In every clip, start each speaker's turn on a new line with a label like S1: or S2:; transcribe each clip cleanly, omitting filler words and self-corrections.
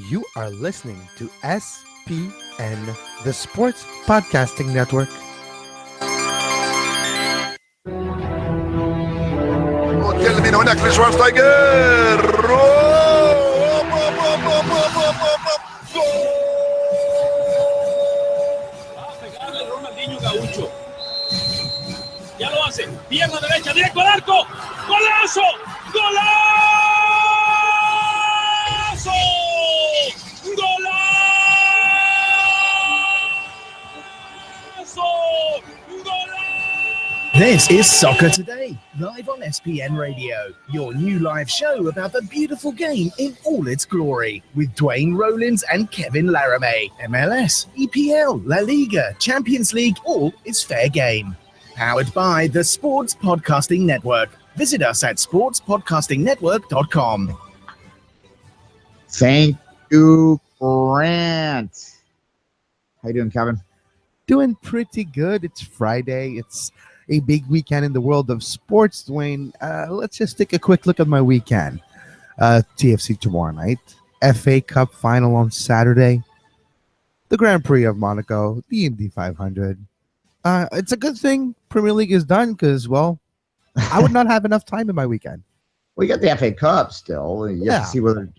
S1: You are listening to SPN, the Sports Podcasting Network.
S2: من هناك لشوارزنيجر
S3: Va a pegarle Ronaldinho Gaucho. Ya lo hace. Pierna derecha, directo al arco. ¡Golazo! ¡Golazo! ¡Golazo!
S4: This is Soccer Today, live on SPN Radio, your new live show about the beautiful game in all its glory, with Duane, Rollins and Kevin Laramee. MLS, EPL, La Liga, Champions League, all is fair game. Powered by the Sports Podcasting Network. Visit us at sportspodcastingnetwork.com.
S5: Thank you, Grant. How you doing, Kevin?
S1: Doing pretty good. It's Friday. It's a big weekend in the world of sports, Duane. Let's just take a quick look at my weekend. TFC tomorrow night, FA Cup final on Saturday, the Grand Prix of Monaco, the Indy 500. It's a good thing Premier League is done because, well, I would not have enough time in my weekend.
S5: We got the FA Cup still. You have to see whether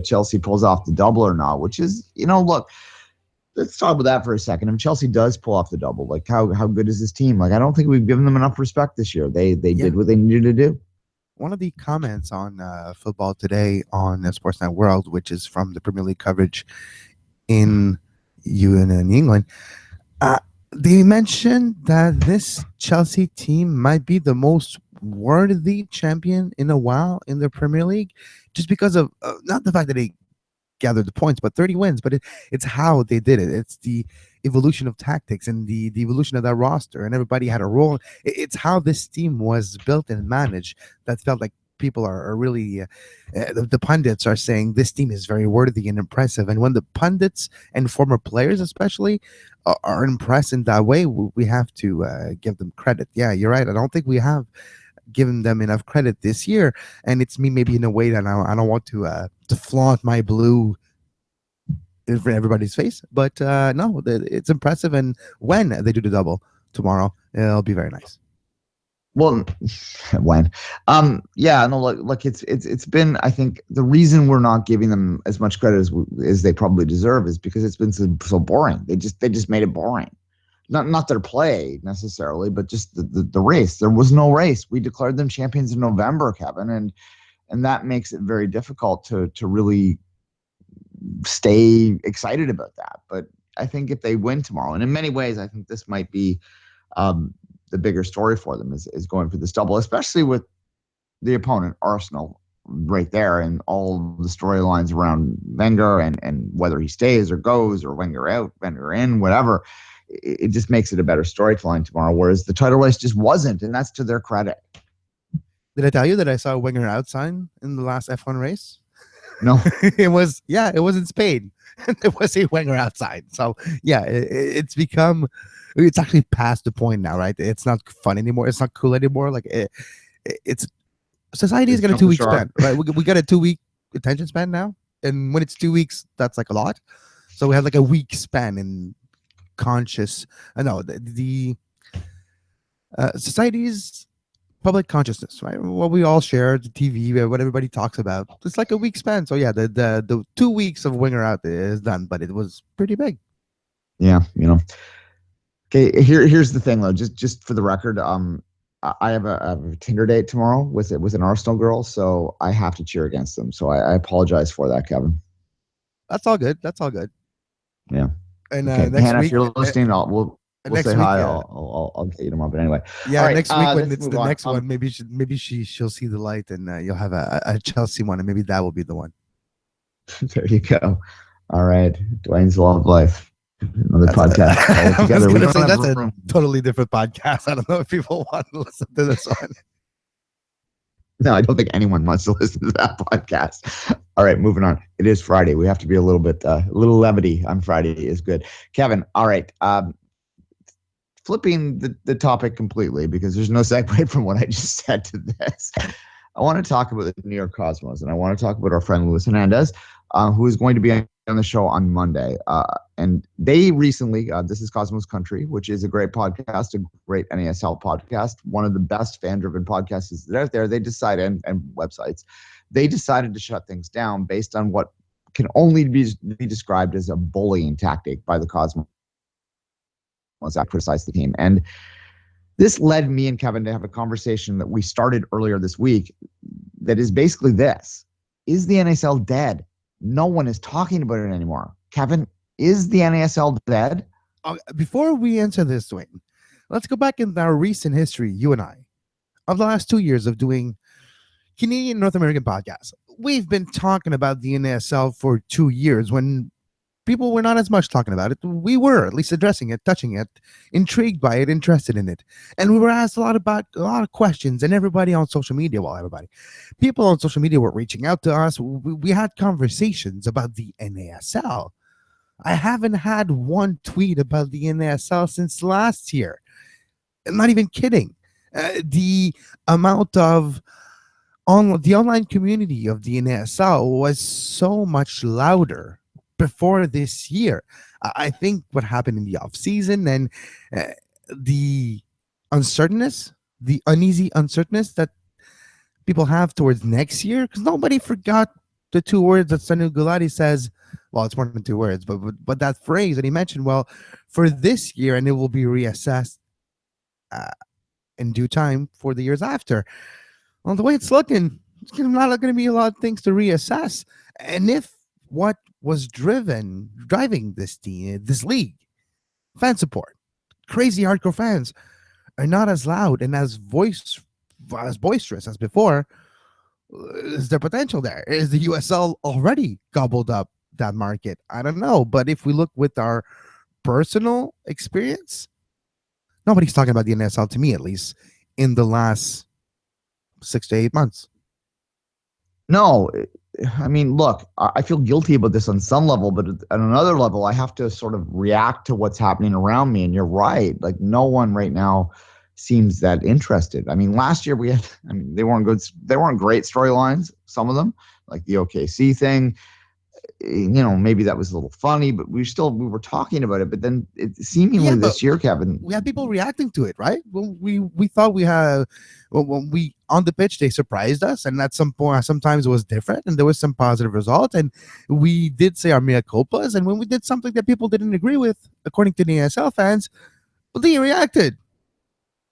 S5: Chelsea pulls off the double or not, which is, look, let's talk about that for a second. If Chelsea does pull off the double, like how good is this team? Like, I don't think we've given them enough respect this year. They did what they needed to do.
S1: One of the comments on Football Today on Sportsnet World, which is from the Premier League coverage in England, they mentioned that this Chelsea team might be the most worthy champion in a while in the Premier League, just because of not the fact that they gathered the points, but 30 wins. But it's how they did it. It's the evolution of tactics and the evolution of that roster, and everybody had a role. It's how this team was built and managed that felt like people are really the pundits are saying this team is very worthy and impressive. And when the pundits and former players especially are impressed in that way, we have to give them credit. Yeah, you're right. I don't think we have given them enough credit this year, and it's me maybe in a way that I don't want to flaunt my blue in front of everybody's face, but no, it's impressive. And when they do the double tomorrow, it'll be very nice.
S5: Well, when, look, it's been, I think the reason we're not giving them as much credit as they probably deserve is because it's been so boring. They just made it boring. Not their play necessarily, but just the race. There was no race. We declared them champions in November, Kevin, and that makes it very difficult to really stay excited about that. But I think if they win tomorrow, and in many ways, I think this might be the bigger story for them is going for this double, especially with the opponent, Arsenal, right there, and all the storylines around Wenger and whether he stays or goes, or Wenger out, Wenger in, whatever. It just makes it a better storyline tomorrow, whereas the title race just wasn't, and that's to their credit.
S1: Did I tell you that I saw a Wenger out sign in the last F1 race?
S5: No.
S1: It was in Spain. It was a Wenger outside. So, yeah, it's actually past the point now, right? It's not fun anymore. It's not cool anymore. Like, it's society has got a 2 week span, right? We got a 2 week attention span now. And when it's 2 weeks, that's like a lot. So we have like a week span in conscious. The society's public consciousness, right? What we all share, the TV, what everybody talks about. It's like a week span. So yeah, the 2 weeks of Winger out there is done, but it was pretty big.
S5: Yeah, Okay, here's the thing though. Just for the record, I have a Tinder date tomorrow with an Arsenal girl, so I have to cheer against them. So I apologize for that, Kevin.
S1: That's all good.
S5: Yeah.
S1: And
S5: okay.
S1: next
S5: Hannah,
S1: week,
S5: if you're listening, we'll say hi.
S1: Yeah.
S5: I'll get you tomorrow. But anyway,
S1: yeah.
S5: All right,
S1: next week when it's the
S5: on.
S1: next one, maybe she'll see the light, and you'll have a Chelsea one, and maybe that will be the one.
S5: There you go. All right, Duane's Love Life, another podcast all together.
S1: That's a totally different podcast. I don't know if people want to listen to this one.
S5: No, I don't think anyone wants to listen to that podcast. All right, moving on. It is Friday. We have to be a little levity on Friday is good. Kevin, all right. Flipping the topic completely, because there's no segue from what I just said to this. I want to talk about the New York Cosmos, and I want to talk about our friend Luis Hernandez. who is going to be on the show on Monday. And they recently, this is Cosmos Country, which is a great podcast, a great NASL podcast, one of the best fan-driven podcasts that are out there. They decided, and websites, they decided to shut things down based on what can only be described as a bullying tactic by the Cosmos that criticized the team. And this led me and Kevin to have a conversation that we started earlier this week that is basically this. Is the NASL dead? No one is talking about it anymore. Kevin, is the NASL dead?
S1: Before we answer this, Duane, let's go back in our recent history, you and I, of the last 2 years of doing Canadian North American podcasts. We've been talking about the NASL for 2 years when people were not as much talking about it. We were at least addressing it, touching it, intrigued by it, interested in it. And we were asked a lot of questions, and everybody on social media, people on social media were reaching out to us. We had conversations about the NASL. I haven't had one tweet about the NASL since last year. I'm not even kidding. The amount of the online community of the NASL was so much louder before this year. I think what happened in the off season and the uncertainness, the uneasy uncertainness that people have towards next year, because nobody forgot the 2 words that Sanu Gulati says. Well, it's more than 2 words, but that phrase that he mentioned, well, for this year, and it will be reassessed in due time for the years after. Well, the way it's looking, it's not going to be a lot of things to reassess. And if what was driving this team, this league, fan support, crazy hardcore fans are not as loud and as boisterous as before, is there potential there? Is the USL already gobbled up that market? I don't know. But if we look with our personal experience, nobody's talking about the NSL, to me at least, in the last 6 to 8 months.
S5: No, I mean, look, I feel guilty about this on some level, but at another level, I have to sort of react to what's happening around me. And you're right. Like, no one right now seems that interested. I mean, last year they weren't good. They weren't great storylines, some of them, like the OKC thing. Maybe that was a little funny, but we were talking about it. But then seemingly this year, Kevin,
S1: we had people reacting to it, right? Well, we thought we had, when we on the pitch, they surprised us, and at some point, sometimes it was different, and there was some positive results, and we did say our mea culpas. And when we did something that people didn't agree with, according to the ASL fans, well, they reacted.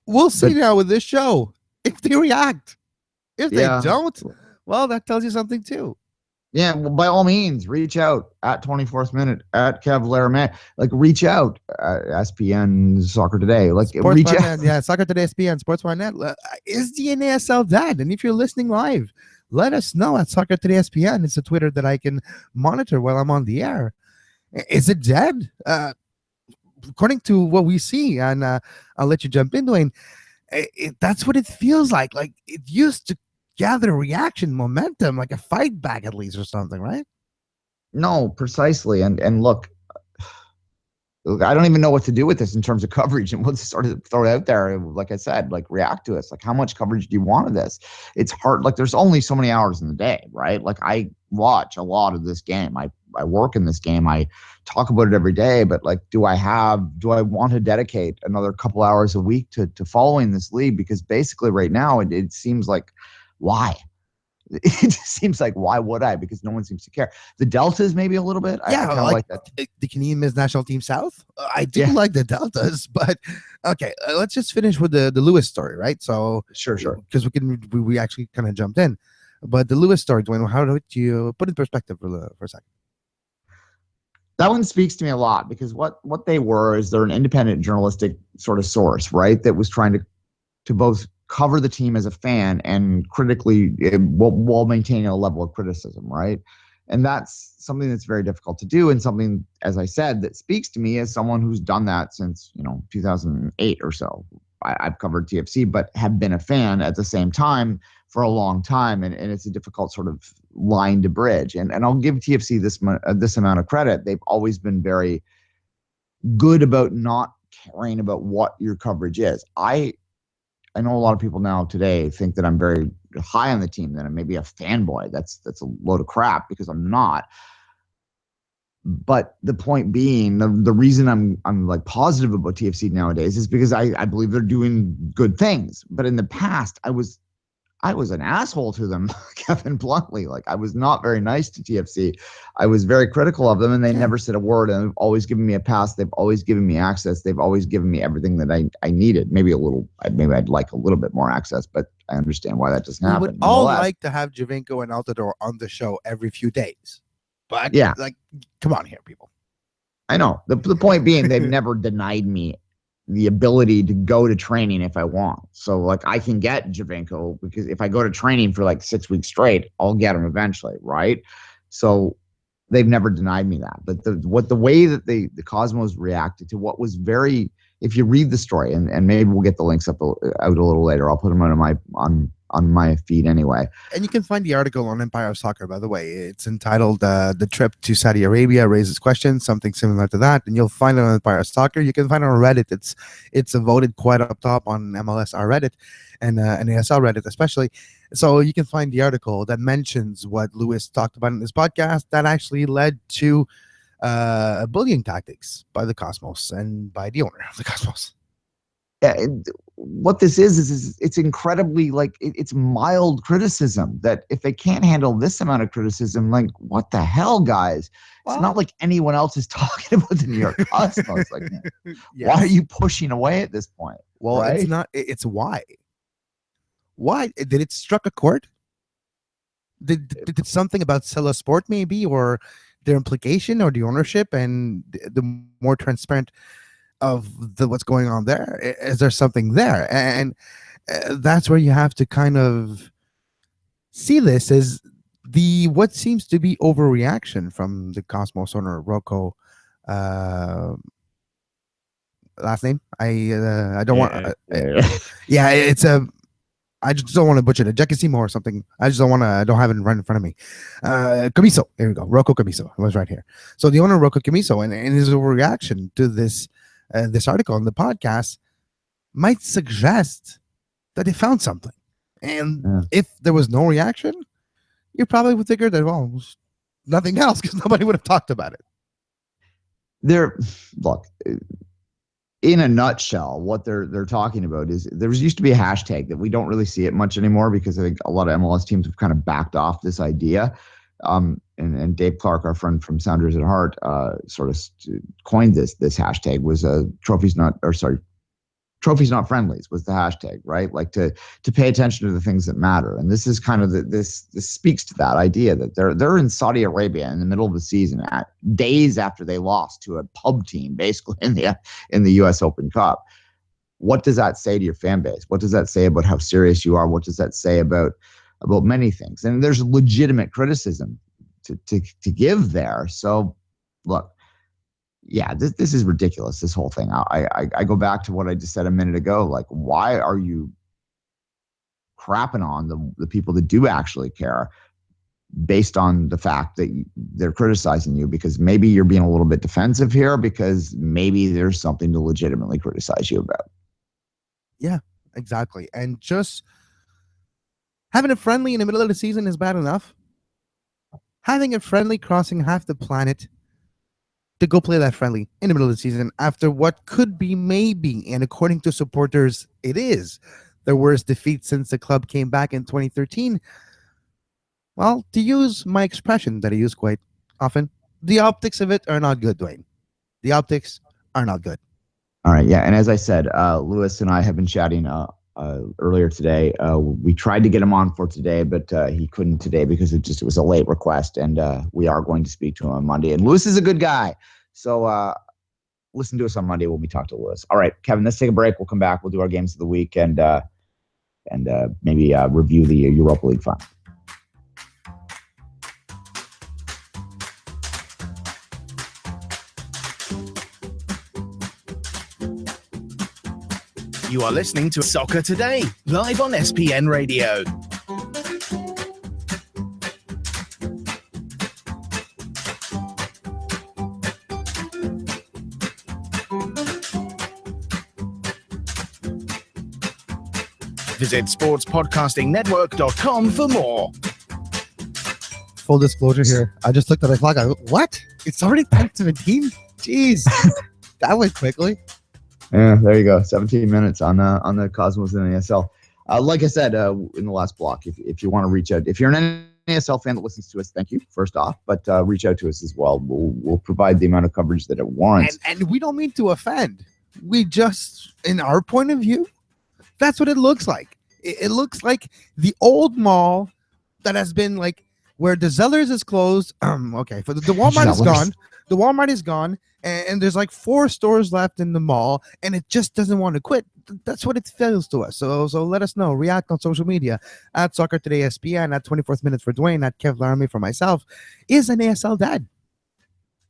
S1: We'll see now with this show if they react. If they don't, well, that tells you something too.
S5: Yeah, well, by all means, reach out at 24th Minute, at Kev Laramee. Like, reach out at SPN Soccer Today. Like,
S1: Sports
S5: reach
S1: out. Yeah, Soccer Today, SPN, Sports.net. Is the NASL dead? And if you're listening live, let us know at Soccer Today, SPN. It's a Twitter that I can monitor while I'm on the air. Is it dead? According to what we see, and I'll let you jump in, Duane, that's what it feels like. Like, it used to gather reaction momentum, like a fight back at least or something, right?
S5: No, precisely. And look, I don't even know what to do with this in terms of coverage, and we'll just sort of throw it out there. Like I said, like, react to us. Like, how much coverage do you want of this? It's hard. Like, there's only so many hours in the day, right? Like, I watch a lot of this game. I work in this game. I talk about it every day, but like, do I want to dedicate another couple hours a week to following this league? Because basically right now it seems like, why? It just seems like, why would I? Because no one seems to care. The Deltas maybe a little bit.
S1: Yeah,
S5: I kind of like that.
S1: The Canadian Men's National Team South. I do like the Deltas, but okay, let's just finish with the Lewis story, right? So
S5: sure,
S1: because we actually kind of jumped in, but the Lewis story, Duane, how do you put it in perspective for a second?
S5: That one speaks to me a lot, because what they were is they're an independent journalistic sort of source, right? That was trying to both cover the team as a fan and critically, while maintaining a level of criticism, right? And that's something that's very difficult to do, and something, as I said, that speaks to me as someone who's done that since 2008 or so. I've covered TFC, but have been a fan at the same time for a long time, and it's a difficult sort of line to bridge. And I'll give TFC this amount of credit. They've always been very good about not caring about what your coverage is. I know a lot of people now today think that I'm very high on the team, that I'm maybe a fanboy. That's a load of crap, because I'm not. But the point being, the reason I'm like positive about TFC nowadays is because I believe they're doing good things. But in the past, I was an asshole to them, Kevin, bluntly. Like, I was not very nice to TFC. I was very critical of them, and they never said a word. And they've always given me a pass. They've always given me access. They've always given me everything that I needed. Maybe I'd like a little bit more access, but I understand why that doesn't happen.
S1: We would all like to have Javinko and Altidore on the show every few days. But, like, come on here, people.
S5: I know. The point being, they've never denied me the ability to go to training if I want. So, like, I can get Javinko because if I go to training for like 6 weeks straight, I'll get him eventually, right? So they've never denied me that. But the way that the Cosmos reacted to what was very, if you read the story, and maybe we'll get the links out a little later. I'll put them on my feed anyway.
S1: And you can find the article on Empire Soccer, by the way. It's entitled "The Trip to Saudi Arabia Raises Questions," something similar to that. And you'll find it on Empire Soccer. You can find it on Reddit. It's voted quite up top on MLS Reddit and ASL Reddit especially. So you can find the article that mentions what Lewis talked about in this podcast that actually led to bullying tactics by the Cosmos and by the owner of the Cosmos.
S5: Yeah, what this is it's incredibly, like, it's mild criticism that if they can't handle this amount of criticism, like, what the hell, guys? It's not like anyone else is talking about the New York Cosmos. Like, why are you pushing away at this point?
S1: Well,
S5: right?
S1: It's not. It's why. Why did it struck a chord? Did something about Sella Sport maybe, or their implication, or the ownership, and the more transparent of what's going on there? Is there something there? And that's where you have to kind of see this as what seems to be overreaction from the Cosmos owner, Rocco. Last name? I don't want. Yeah, it's a. I just don't want to butcher it. Jekisimo or something. I just don't want to. I don't have it right in front of me. Camiso. There we go. Rocco Camiso. It was right here. So the owner, Rocco Camiso, and his overreaction to this article in the podcast might suggest that they found something. And if there was no reaction, you probably would figure that, well, there's nothing else because nobody would have talked about it.
S5: Look, in a nutshell, what they're talking about is there used to be a hashtag that we don't really see it much anymore because I think a lot of MLS teams have kind of backed off this idea. And Dave Clark, our friend from Sounders at Heart, sort of coined this hashtag was trophies not friendlies was the hashtag, right? Like to pay attention to the things that matter. And this is kind of this speaks to that idea that they're in Saudi Arabia in the middle of the season at days after they lost to a pub team, basically in the US Open Cup. What does that say to your fan base? What does that say about how serious you are? What does that say about many things? And there's legitimate criticism to give there. So look, yeah, this is ridiculous, this whole thing. I go back to what I just said a minute ago. Like, why are you crapping on the people that do actually care based on the fact that they're criticizing you? Because maybe you're being a little bit defensive here because maybe there's something to legitimately criticize you about.
S1: Yeah, exactly. And just having a friendly in the middle of the season is bad enough. Having a friendly crossing half the planet to go play that friendly in the middle of the season after what could be maybe, and according to supporters, it is the worst defeat since the club came back in 2013. Well, to use my expression that I use quite often, the optics of it are not good, Duane. The optics are not good.
S5: All right, yeah, and as I said, Lewis and I have been chatting earlier today. We tried to get him on for today, but he couldn't today because it was a late request, and we are going to speak to him on Monday. And Lewis is a good guy, so listen to us on Monday when we talk to Lewis. All right, Kevin, let's take a break. We'll come back. We'll do our games of the week and maybe review the Europa League final.
S4: You are listening to Soccer Today, live on SPN Radio. Visit sportspodcastingnetwork.com for more.
S1: full disclosure here. I just looked at the clock. I go, what? It's already 10:17? Jeez. That went quickly.
S5: Yeah, there you go. 17 minutes on the Cosmos and NASL. Like I said in the last block, if you want to reach out, if you're an NASL fan that listens to us, thank you, first off. But reach out to us as well. We'll provide the amount of coverage that it warrants.
S1: And we don't mean to offend. We just, in our point of view, that's what it looks like. It looks like the old mall that has been like where the Zellers is closed. Okay, for the Walmart is gone. The Walmart is gone, and there's like 4 stores left in the mall, and it just doesn't want to quit. That's what it feels to us. So let us know. React on social media at Soccer Today SPN, at 24th Minutes for Duane, at Kev Laramee for myself. Is an ASL dead?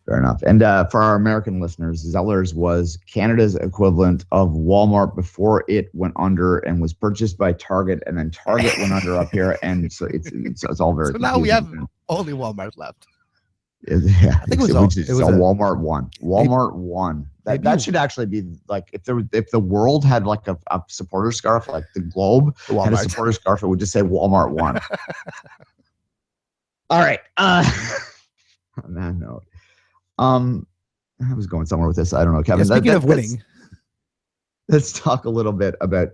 S5: Fair enough. And for our American listeners, Zellers was Canada's equivalent of Walmart before it went under and was purchased by Target, and then Target went under up here, and so it's all very.
S1: So now we have only Walmart left.
S5: Yeah,
S1: I think it was
S5: a Walmart one. Walmart one. That should actually be like if the world had like a supporter scarf, like the globe had a supporter scarf, it would just say Walmart one. All right. On that note, I was going somewhere with this. I don't know, Kevin.
S1: Yeah, speaking of winning,
S5: let's talk a little bit about.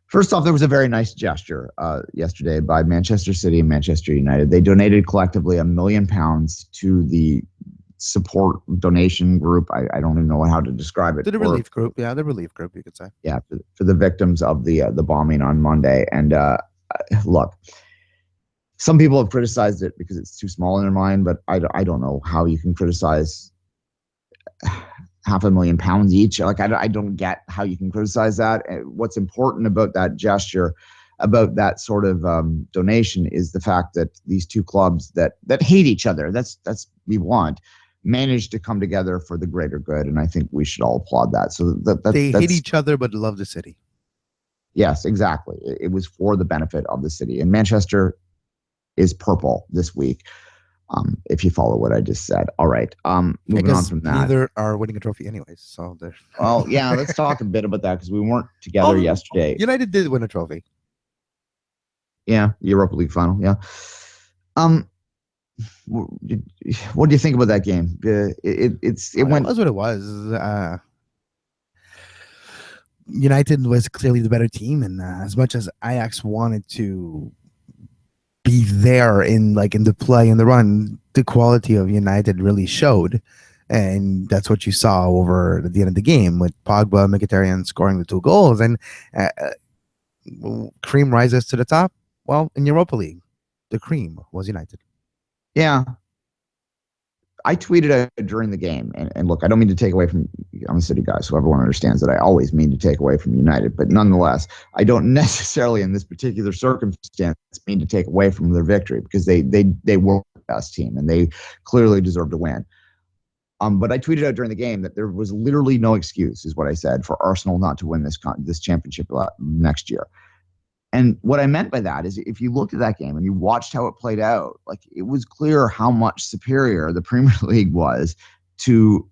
S5: First off, there was a very nice gesture yesterday by Manchester City and Manchester United. They donated collectively £1 million to the support donation group. I don't even know how to describe it.
S1: To the relief group. Yeah, the relief group, you could say.
S5: Yeah, for the victims of the bombing on Monday. And look, some people have criticized it because it's too small in their mind, but I don't know how you can criticize £500,000 each. Like I don't get how you can criticize that. What's important about that gesture, about that sort of donation, is the fact that these two clubs that hate each other, that's we want, managed to come together for the greater good, and I think we should all applaud that. So
S1: they hate each other but love the city.
S5: Yes, exactly. It was for the benefit of the city, and Manchester is purple this week. If you follow what I just said. All right. Moving on from that.
S1: Neither are winning a trophy anyways. So they're
S5: well, yeah, let's talk a bit about that because we weren't together yesterday.
S1: United did win a trophy.
S5: Yeah, Europa League final. Yeah. What do you think about that game? It went.
S1: It was what it was. United was clearly the better team, and as much as Ajax wanted to be there in the play and the run, the quality of United really showed, and that's what you saw over at the end of the game with Pogba, Mkhitaryan scoring the 2 goals, and cream rises to the top. Well, in Europa League, the cream was United.
S5: Yeah, I tweeted out during the game, and look, I don't mean to take away from. I'm a City guy, so everyone understands that I always mean to take away from United, but nonetheless, I don't necessarily in this particular circumstance mean to take away from their victory because they were the best team and they clearly deserve to win. But I tweeted out during the game that there was literally no excuse, is what I said, for Arsenal not to win this championship next year. And what I meant by that is if you looked at that game and you watched how it played out, like it was clear how much superior the Premier League was to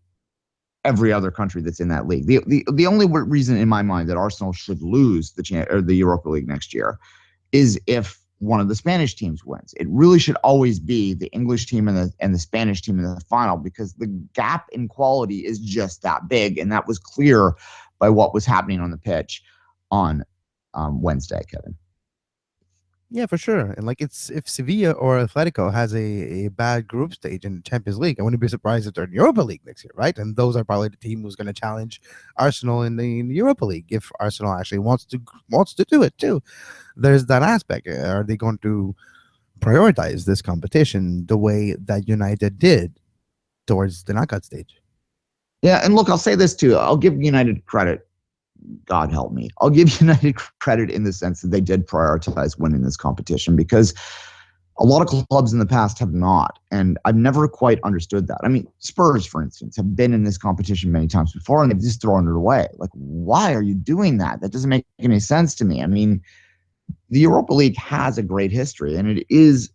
S5: every other country that's in that league. The only reason in my mind that Arsenal should lose the Europa League next year is if one of the Spanish teams wins. It really should always be the English team and the Spanish team in the final because the gap in quality is just that big, and that was clear by what was happening on the pitch on Wednesday, Kevin.
S1: Yeah, for sure. And if Sevilla or Atletico has a bad group stage in the Champions League, I wouldn't be surprised if they're in Europa League next year, right? And those are probably the team who's going to challenge Arsenal in the Europa League if Arsenal actually wants to do it too. There's that aspect. Are they going to prioritize this competition the way that United did towards the knockout stage?
S5: Yeah, and look, I'll say this too. I'll give United credit. God help me. I'll give United credit in the sense that they did prioritize winning this competition because a lot of clubs in the past have not. And I've never quite understood that. I mean, Spurs, for instance, have been in this competition many times before and they've just thrown it away. Like, why are you doing that? That doesn't make any sense to me. I mean, the Europa League has a great history and it is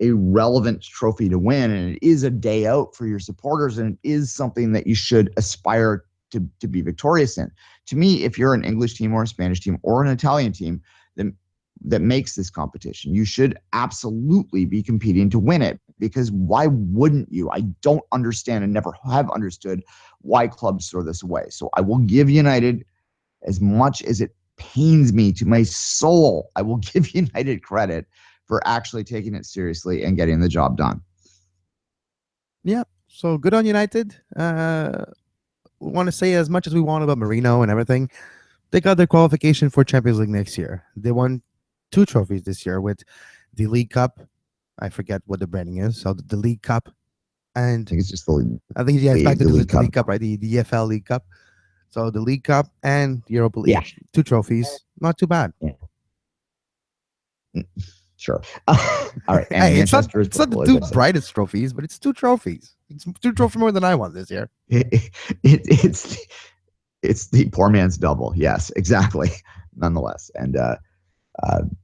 S5: a relevant trophy to win. And it is a day out for your supporters. And it is something that you should aspire to be victorious in. To me, if you're an English team or a Spanish team or an Italian team, then that makes this competition. You should absolutely be competing to win it, because why wouldn't you? I don't understand and never have understood why clubs throw this away. So I will give United, as much as it pains me to my soul, I will give United credit for actually taking it seriously and getting the job done.
S1: Yeah. So good on United. We want to say as much as we want about Marino and everything. They got their qualification for Champions League next year. They won 2 trophies this year with the League Cup. I forget what the branding is. So the League Cup, and
S5: I think it's just the
S1: I think it's back to the
S5: League
S1: League Cup, right? The EFL League Cup. So the League Cup and the Europa League,
S5: Yeah.
S1: 2 trophies, not too bad.
S5: Sure. All right. And
S1: Hey, it's not
S5: Manchester is
S1: the
S5: purple,
S1: 2
S5: as I said.
S1: brightest trophies, but it's 2 trophies. It's 2 trophies more than I won this year.
S5: It's the poor man's double. Yes, exactly. Nonetheless, and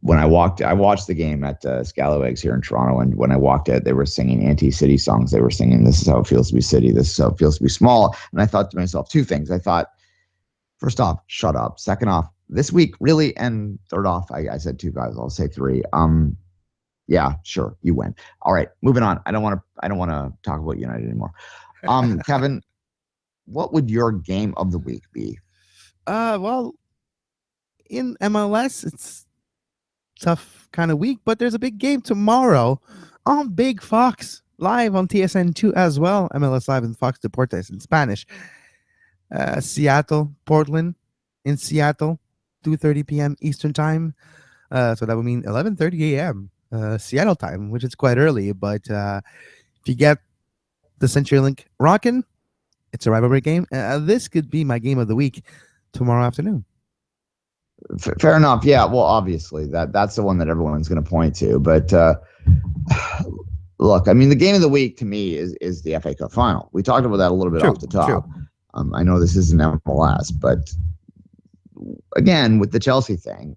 S5: when I watched the game at Scalawags here in Toronto, and when I walked out, they were singing anti-city songs. They were singing, "This is how it feels to be city. This is how it feels to be small." And I thought to myself 2 things. I thought, first off, shut up. Second off, this week, really, and third off, I said 2 guys. I'll say 3. Yeah, sure, you win. All right, moving on. I don't want to talk about United anymore. Kevin, what would your game of the week be?
S1: Well, in MLS, it's tough kind of week, but there's a big game tomorrow on Big Fox, live on TSN2 as well. MLS Live and Fox Deportes in Spanish. Seattle, Portland in Seattle, 2:30 p.m. Eastern time. So that would mean 11:30 a.m. Seattle time, which is quite early. But if you get the CenturyLink rocking, it's a rivalry game. This could be my game of the week tomorrow afternoon.
S5: Fair enough. Yeah. Well, obviously that's the one that everyone's going to point to. But look, I mean, the game of the week to me is the FA Cup final. We talked about that a little bit off the top. I know this isn't MLS, but again, with the Chelsea thing,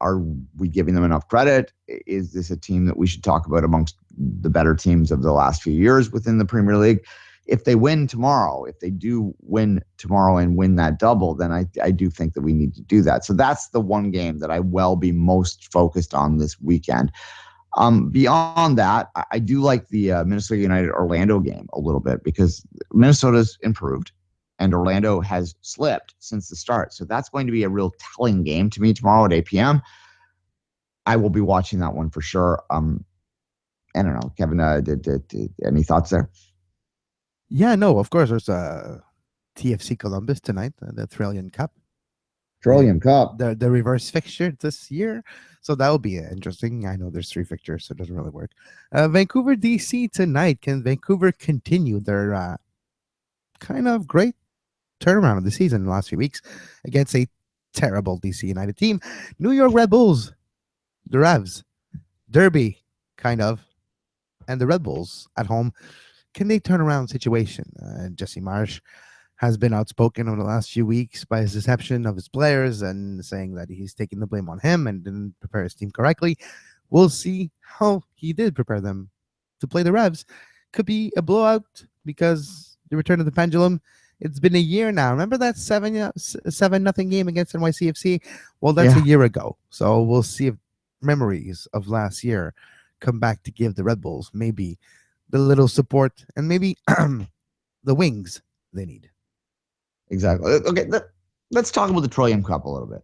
S5: are we giving them enough credit? Is this a team that we should talk about amongst the better teams of the last few years within the Premier League? If they win tomorrow, if they do win tomorrow and win that double, then I do think that we need to do that. So that's the one game that I will be most focused on this weekend. Beyond that, I do like the Minnesota United Orlando game a little bit, because Minnesota's improved and Orlando has slipped since the start. So that's going to be a real telling game to me tomorrow at 8 p.m. I will be watching that one for sure. I don't know, Kevin, any thoughts there?
S1: Yeah, no, of course. There's TFC Columbus tonight, the Trillion Cup.
S5: Trillion Cup.
S1: The reverse fixture this year. So that will be interesting. I know there's 3 fixtures, so it doesn't really work. Vancouver, DC tonight. Can Vancouver continue their kind of great turnaround of the season in the last few weeks against a terrible DC United team? New York Red Bulls, the Revs, Derby, kind of, and the Red Bulls at home. Can they turn around the situation? Jesse Marsch has been outspoken over the last few weeks by his deception of his players and saying that he's taking the blame on him and didn't prepare his team correctly. We'll see how he did prepare them to play the Revs. Could be a blowout because the return of the pendulum. It's been a year now. Remember that 7-0 game against NYCFC? Well, that's a year ago. So we'll see if memories of last year come back to give the Red Bulls maybe the little support and maybe the wings they need.
S5: Exactly. Okay, let's talk about the Trillium Cup a little bit.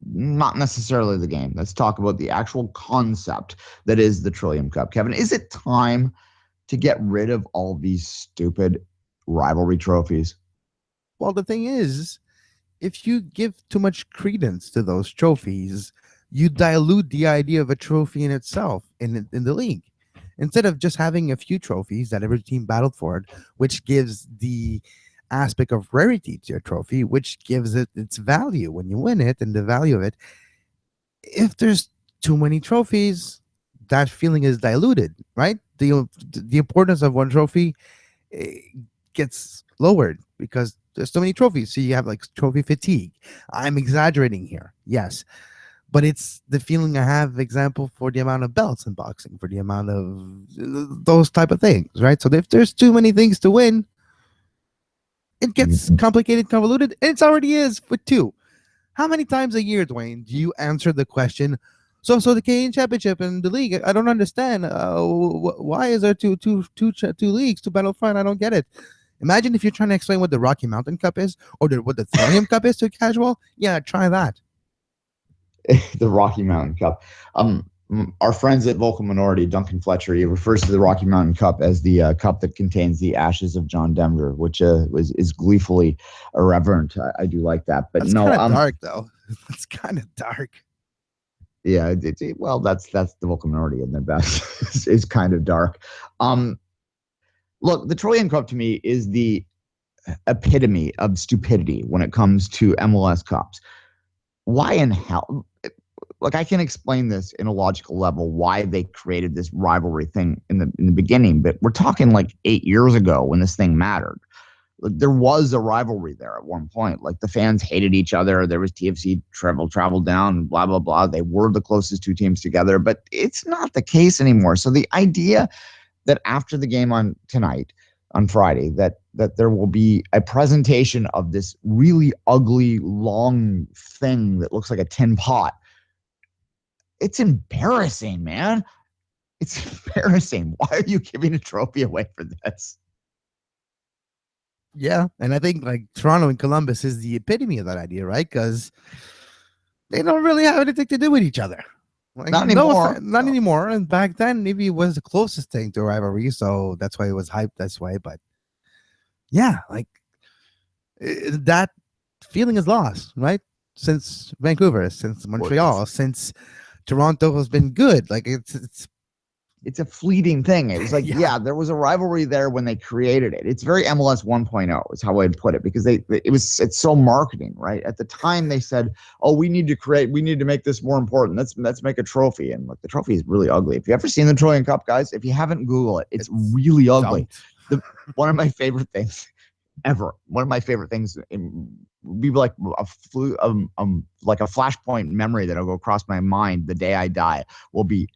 S5: Not necessarily the game. Let's talk about the actual concept that is the Trillium Cup. Kevin, is it time to get rid of all these stupid rivalry trophies?
S1: Well, the thing is, if you give too much credence to those trophies, you dilute the idea of a trophy in itself in the league. Instead of just having a few trophies that every team battled for, which gives the aspect of rarity to your trophy, which gives it its value when you win it and the value of it. If there's too many trophies, that feeling is diluted, right? The importance of one trophy gets lowered because there's so many trophies. So you have like trophy fatigue. I'm exaggerating here, yes. But it's the feeling I have, example, for the amount of belts in boxing, for the amount of those type of things, right? So if there's too many things to win, it gets complicated, convoluted, and it already is for 2. How many times a year, Duane, do you answer the question, So the Canadian Championship and the league, I don't understand. Why is there two leagues, two Battlefront? I don't get it. Imagine if you're trying to explain what the Rocky Mountain Cup is, or what the Trillium Cup is to a casual. Yeah, try that.
S5: The Rocky Mountain Cup. Our friends at Vocal Minority, Duncan Fletcher, he refers to the Rocky Mountain Cup as the cup that contains the ashes of John Denver, which is gleefully irreverent. I do like that, but
S1: That's
S5: no,
S1: kind of dark though. That's kind of dark.
S5: Yeah, well, that's the Vocal Minority, and their best is kind of dark. Look, the Trillium Cup to me is the epitome of stupidity when it comes to MLS Cups. Why in hell? Like, I can explain this in a logical level why they created this rivalry thing in the beginning, but we're talking like 8 years ago when this thing mattered. Like, there was a rivalry there at one point. Like, the fans hated each other. There was TFC travel down, blah, blah, blah. They were the closest two teams together, but it's not the case anymore. So the idea that after the game on tonight, on Friday, that there will be a presentation of this really ugly, long thing that looks like a tin pot, it's embarrassing, man. It's embarrassing. Why are you giving a trophy away for this?
S1: Yeah, and I think like Toronto and Columbus is the epitome of that idea, right? Because they don't really have anything to do with each other. Like,
S5: Not anymore.
S1: Not anymore. And back then, maybe it was the closest thing to a rivalry, so that's why it was hyped this way. But yeah, like that feeling is lost, right? Since Vancouver, since Montreal, since Toronto has been good. Like
S5: it's a fleeting thing. It was like, yeah, there was a rivalry there when they created it. It's very MLS 1.0 is how I'd put it, because it's so marketing, right? At the time they said, oh, we need to make this more important. Let's make a trophy. And look, the trophy is really ugly. If you ever seen the Trillium Cup, guys, if you haven't, Google it. It's really ugly. One of my favorite things ever. One of my favorite things would be like a flashpoint memory that'll go across my mind the day I die will be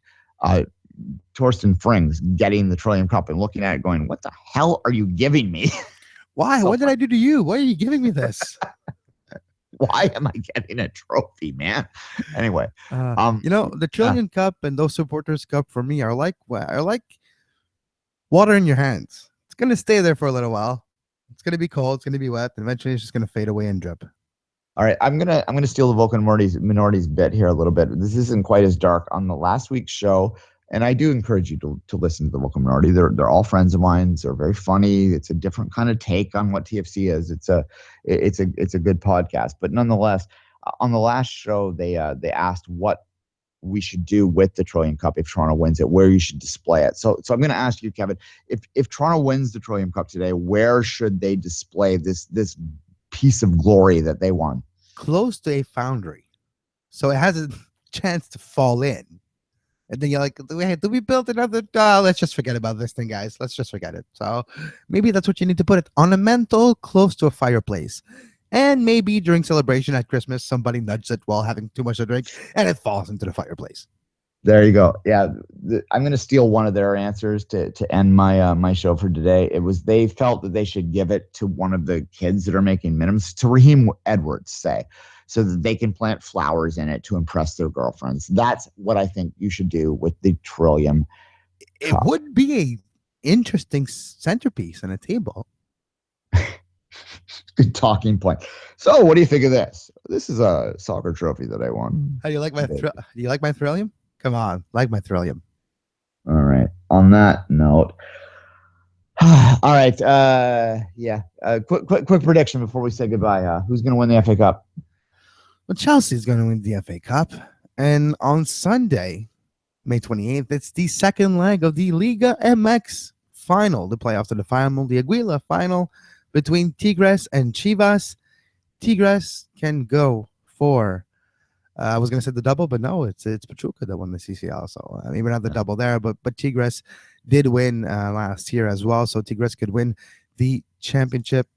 S5: Torsten Frings getting the Trillium Cup and looking at it going, what the hell are you giving me?
S1: Why? What did I do to you? Why are you giving me this?
S5: Why am I getting a trophy, man? Anyway,
S1: the Trillium Cup and those Supporters Cup for me are like water in your hands. It's going to stay there for a little while. It's going to be cold. It's going to be wet. And eventually it's just going to fade away and drip.
S5: All right, I'm gonna steal the Vocal Minorities bit here a little bit. This isn't quite as dark. On the last week's show, and I do encourage you to listen to the Vocal Minority. They're all friends of mine. They're very funny. It's a different kind of take on what TFC is. It's a good podcast. But nonetheless, on the last show, they asked what we should do with the Trillium Cup if Toronto wins it, where you should display it. So I'm going to ask you, Kevin, if Toronto wins the Trillium Cup today, where should they display this piece of glory that they won?
S1: Close to a foundry, so it has a chance to fall in. And then you're like, do we build another? Let's just forget about this thing, guys. Let's just forget it. So maybe that's what you need to put it on a mantle close to a fireplace. And maybe during celebration at Christmas, somebody nudges it while having too much to drink and it falls into the fireplace.
S5: There you go. Yeah, I'm going to steal one of their answers to end my show for today. It was they felt that they should give it to one of the kids that are making minimums, to Raheem Edwards, say, so that they can plant flowers in it to impress their girlfriends. That's what I think you should do with the Trillium Cup.
S1: It would be a interesting centerpiece on a table.
S5: Good talking point. So, what do you think of this? This is a soccer trophy that I won.
S1: How do you like my? Do you like my Trillium? Come on, like my Trillium.
S5: All right. On that note, all right. Quick prediction before we say goodbye. Who's going to win the FA Cup?
S1: Well, Chelsea's going to win the FA Cup, and on Sunday, May 28th, it's the second leg of the Liga MX final, the playoffs of the final, the Aguila final between Tigres and Chivas. Tigres can go for. I was going to say the double, but no, it's Pachuca that won the CCL. So maybe not the double there, but Tigres did win last year as well. So Tigres could win the championship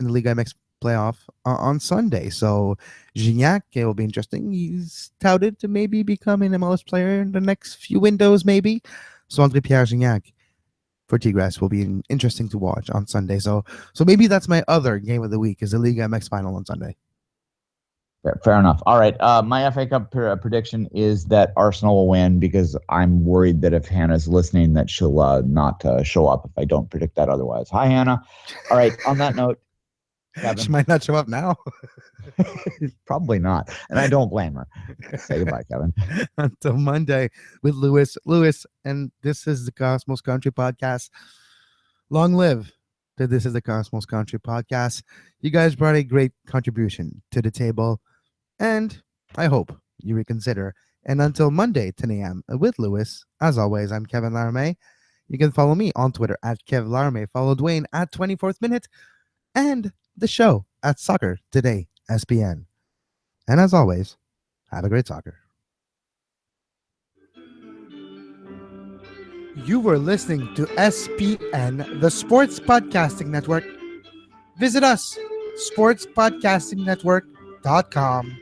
S1: in the Liga MX playoff on Sunday. So Gignac, it will be interesting. He's touted to maybe become an MLS player in the next few windows, maybe. So André-Pierre Gignac for Tigres will be interesting to watch on Sunday. So maybe that's my other game of the week is the Liga MX final on Sunday.
S5: Fair enough. All right. My FA Cup prediction is that Arsenal will win because I'm worried that if Hannah's listening, that she'll not show up if I don't predict that otherwise. Hi, Hannah. All right. On that note, Kevin.
S1: She might not show up now.
S5: Probably not. And I don't blame her. Say goodbye, Kevin.
S1: Until Monday with Lewis. And this is the Cosmos Country Podcast. Long live to This is the Cosmos Country Podcast. You guys brought a great contribution to the table, and I hope you reconsider. And until Monday, 10 a.m. with Lewis, as always, I'm Kevin Laramee. You can follow me on Twitter at Kev Laramee. Follow Duane at 24th Minute, and the show at Soccer Today SPN. And as always, have a great soccer. You were listening to SPN, the Sports Podcasting Network. Visit us, sportspodcastingnetwork.com.